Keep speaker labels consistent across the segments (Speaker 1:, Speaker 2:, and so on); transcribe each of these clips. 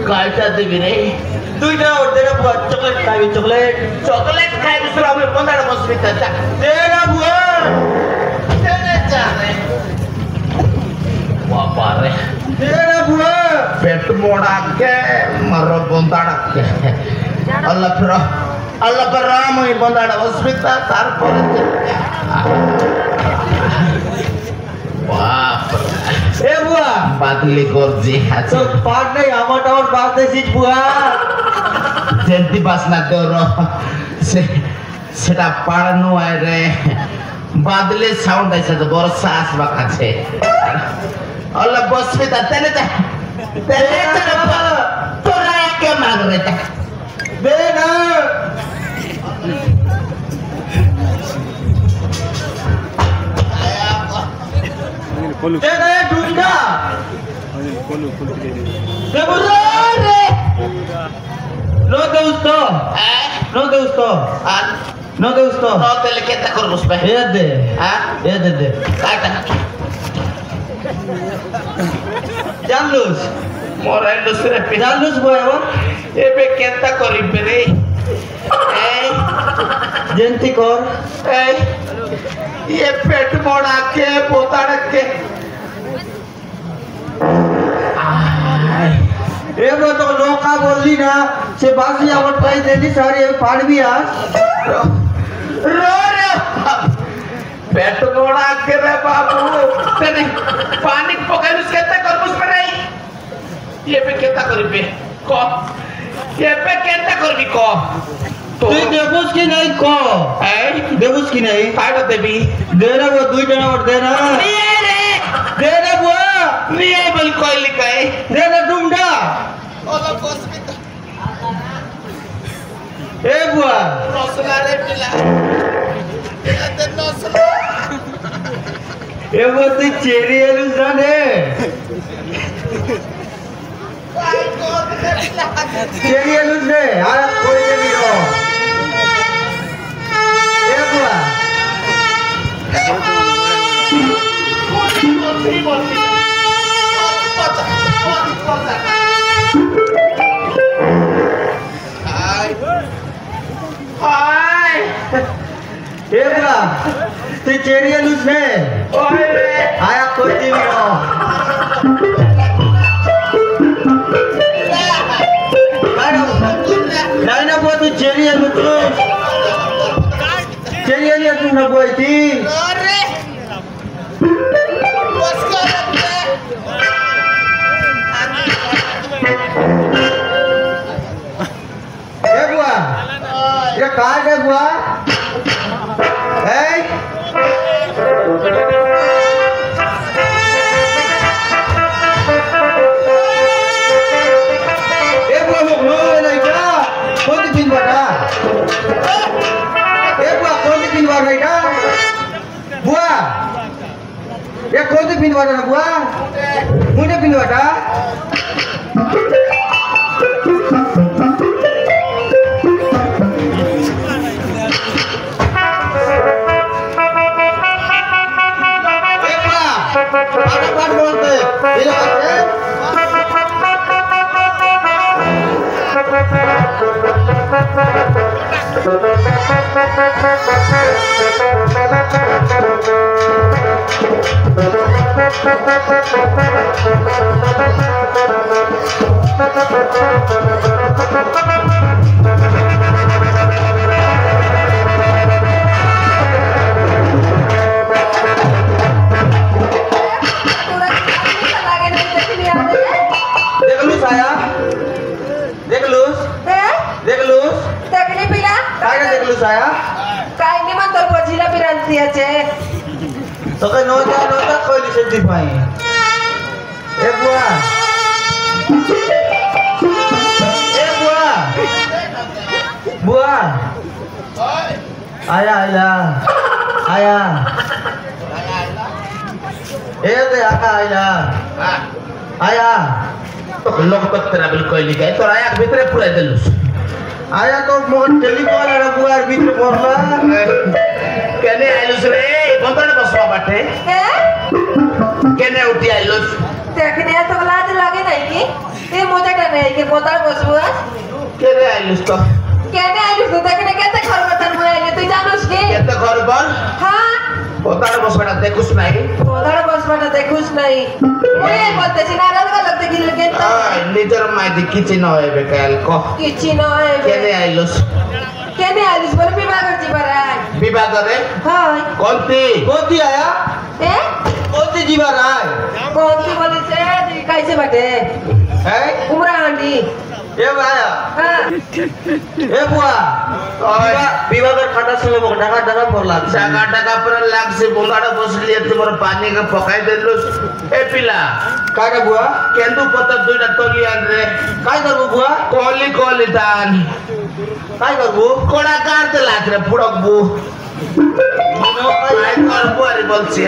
Speaker 1: কালটা দিবি রে
Speaker 2: দুইটা ওর দেনা বুয়া চকলেট খাবি চকলেট
Speaker 1: চকলেট খাই বিশুর আমি বন্ধার বসবি তা
Speaker 2: দেনা বুয়া
Speaker 1: দেনে জানে বাবা রে
Speaker 2: দেনা বুয়া
Speaker 1: পেট মোড়াকে মর বন্ধাড়াকে আল্লাহ পর রাম ওই বন্ধাড়া বসবি তারপরে বাপ
Speaker 2: এ বুয়া
Speaker 1: বাদলি গর্জি আছে
Speaker 2: তো পার নাই আমার টাওয়ার বাস দেছিস বুয়া
Speaker 1: জেন্তি বাস না দৌড় সেটা পাড়ানো আয় রে বাদলে সাউন্ড আছে তো বর্ষা আসবা কাছে আল্লাহ বসবে তা তেলে তোরা একে মাগরে
Speaker 2: দে না দে না দুইটা দে বুয়া রে নো দোস্তো নো দোস্তো নো দোস্তো
Speaker 1: no te le queda con los peces
Speaker 2: এ দে এ দে দে
Speaker 1: কাটা
Speaker 2: জানলুস
Speaker 1: morendo sere pe
Speaker 2: জানলুস বুয়া আবার
Speaker 1: ebe queda corribe re ei
Speaker 2: জেন্তি কর
Speaker 1: ei ye pet moda ke potara ke
Speaker 2: এবার তো লোকা বললি না সে বাসি আমার পাই দেনি সারি পারবি আজ
Speaker 1: रो रे पेट मोड़ा के रे बाबू तेने पानी पकाई उसके तक और मुझ पर आई ये पे क्या करी को ये पे क्या करी को
Speaker 2: তুই দেবুস কি নাই ক
Speaker 1: এই
Speaker 2: দেবুস কি নাই
Speaker 1: কাটা দেবি
Speaker 2: দে না বুয়া দুইটা নোট দে না
Speaker 1: নিয়ে রে
Speaker 2: দে না বুয়া
Speaker 1: নিয়ে বল কই লিখাই
Speaker 2: দে না ডুমডা
Speaker 1: ওলা বসবি
Speaker 2: এ বুয়া
Speaker 1: নসলা রে পিলা এতে নসলা
Speaker 2: এবার তুই চেরি এলুস না রে
Speaker 1: আই কোন রে পিলা
Speaker 2: চেরি এলুস রে আর কই দেবি র এ বুয়া এ বুয়া তুই চেরি এলুস রে আয়া কই দিবি র নাই না বুয়া তুই চেরি এলুস চেরি এলুস না বুয়া তুই এ বুয়া এটা কার রে বুয়া এই এ বুয়া মোক লই না এটা কোন দিন বাটা এ বুয়া কোন দিন বাটা এটা বুয়া এ কোন দিন বাটা না বুয়া মুনে দিন বাটা फटाफट बोलते saya
Speaker 3: kain ini mah terbojila piranti aja
Speaker 2: toke nota kau disentif mai buah buah ayah deh ayah
Speaker 1: लोग तो तेरा बिल्कुल नहीं गए तो आया भीतर पूरा दिलुस
Speaker 2: आया तो मोहन टेलीफोन आ रहा है बीच में बोलना
Speaker 1: कहने आइलुस रे बंदा ने बसवा बाटे
Speaker 3: हैं
Speaker 1: कहने उठी आइलुस
Speaker 3: देखने तो लाज लगे नहीं कि ये मोजा रे के पोतार बसबु
Speaker 1: के रे आइलुस तो
Speaker 3: केने आइलु तो देखने केते घर बतर म आइले तू जानोस के
Speaker 1: केते घर बन
Speaker 3: हां
Speaker 1: पोतार बसबा देखुस नाही
Speaker 3: पोतार बसबा देखुस नाही ओए बोलते छी नाराज का लगते कि के
Speaker 1: निजर माइदी किछि न होइबे काल को
Speaker 3: किछि न होइबे
Speaker 1: केने आइलुस
Speaker 3: बोल विवाह करजी बराय
Speaker 1: विवाह करे
Speaker 3: हां
Speaker 2: कोती आया
Speaker 3: ए
Speaker 2: कोती जीवा राय
Speaker 3: कोती बोले से कैसे बाटे
Speaker 2: है
Speaker 3: उमरा आंटी
Speaker 2: ए आया
Speaker 3: हां
Speaker 2: ए बुआ विवाह कर खाटा सुने मो ढाका पर लाग
Speaker 1: ढाका पर लाग से बोंगाड़ा बसली तुमर पानी के पकाई देलुस ए पिला
Speaker 2: काका बुआ
Speaker 1: केंदु पत्ता दुइटा तोली आन रे
Speaker 2: काय करबो बुआ
Speaker 1: कोली दान
Speaker 2: काय करबो
Speaker 1: कोड़ा काट लाग रे पुड़कबू आई करबो अरे बोलছি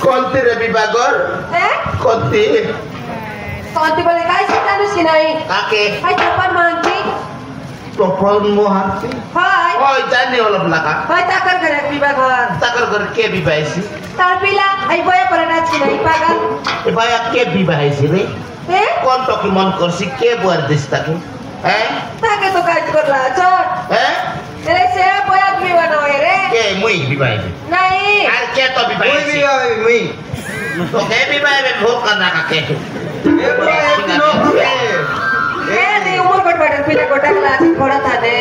Speaker 1: कोलते रे विभागर
Speaker 3: ए
Speaker 1: कोती
Speaker 3: कोती बोले काय से जानोस कि नाही
Speaker 1: काके
Speaker 3: हाय चपन मांगती
Speaker 1: टोपल मोहंती
Speaker 3: हाय
Speaker 1: ओय जानी होला लका
Speaker 3: हाय ताकर करे विवाह घर
Speaker 1: ताकर कर के विवाहसी
Speaker 3: तार पिला आई बया परनाच कि नाही पागल
Speaker 1: ए भाया के विवाहसी रे
Speaker 3: ए
Speaker 1: कोन तो की मन करसी के बुआर दिसता के हैं
Speaker 3: ताके तो काज करला चोट
Speaker 1: हैं
Speaker 3: रे से बया विवाह न होय रे
Speaker 1: के मुई विवाहसी
Speaker 3: नहीं
Speaker 1: आर के तो विवाहसी
Speaker 2: मुई
Speaker 1: तो के विवाह में भोग करना का के
Speaker 2: ए बुआ एक नो
Speaker 3: ए दी उमर कट बाटे पिला कोटा क्लास थोड़ा था दे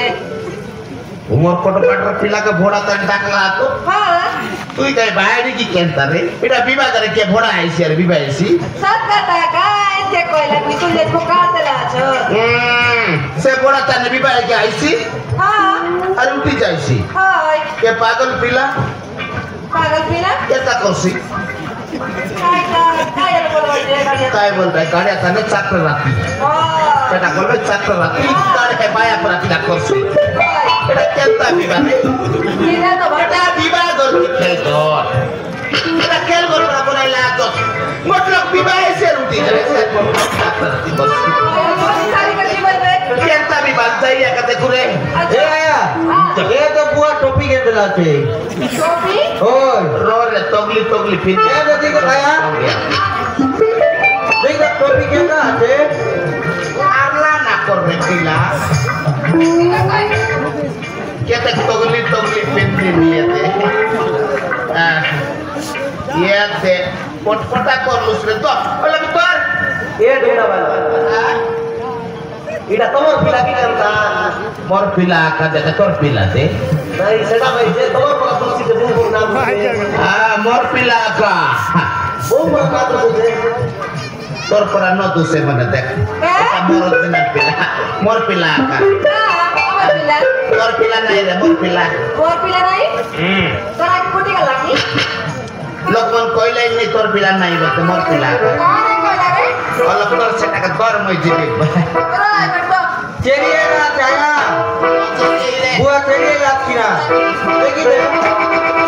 Speaker 1: उमर कोट पाटर पिला के भोड़ा तन डाकला तो
Speaker 3: हां
Speaker 1: तुई काय बाहरी की केंता रे एटा विवाह करे के भोड़ा आइसी अरे विवाहसी
Speaker 3: सब का एते कोइला मी तुझे को काटला छ
Speaker 1: से भोड़ा तन विवाह के आइसी
Speaker 3: हां
Speaker 1: अरे उठी जाइसी
Speaker 3: हाय
Speaker 1: के पागल पिला
Speaker 3: केता
Speaker 1: करसी काय बोलता है गाड़ी आता नहीं चाकर राती बेटा बोल चाकर राती गाड़ी है बाया पर राती करसी बेटा केंता विवाह बेटा विवाह कर खेल कर बेटा खेल कर बड़ा बड़ा लागो मतलब विवाह से रूटी करे से बस केंता विवाह चाहिए कहते कुरे
Speaker 2: ए आया ए तो बुआ टोपी के दिलाते
Speaker 3: टोपी
Speaker 2: ओए
Speaker 1: रो रे तगली फिर
Speaker 2: ए ददी को आया देख तो टोपी के ना आते
Speaker 1: आरला ना कर रे पिला कहते तगली फिर लिए थे ये थे पटपटा कर लुसरे तो बोले कर
Speaker 2: ए ढूंढा वाला इडा तोर पिला की करता
Speaker 1: मोर पिला का देखा तोर पिला दे
Speaker 2: नहीं सेटा भाई जे तोर पर तुलसी के दूर नाम
Speaker 1: हां मोर पिला का
Speaker 2: वो पर का तो दे
Speaker 1: तोर पर न दूसरे मने देख ऐसा मोर दिन पिला मोर पिला का तोर पिला नहीं रे मोर पिला
Speaker 3: नहीं तोरा की कुटी का लागी
Speaker 1: लोगन कोइले नहीं तोर पिला नहीं बोलते मोर पिला का
Speaker 3: कौन है कोला रे
Speaker 1: अलग तोर से का तोर मई जीवे
Speaker 2: चेरिए ना चाया बुआ चेरिए लात किना देखी दे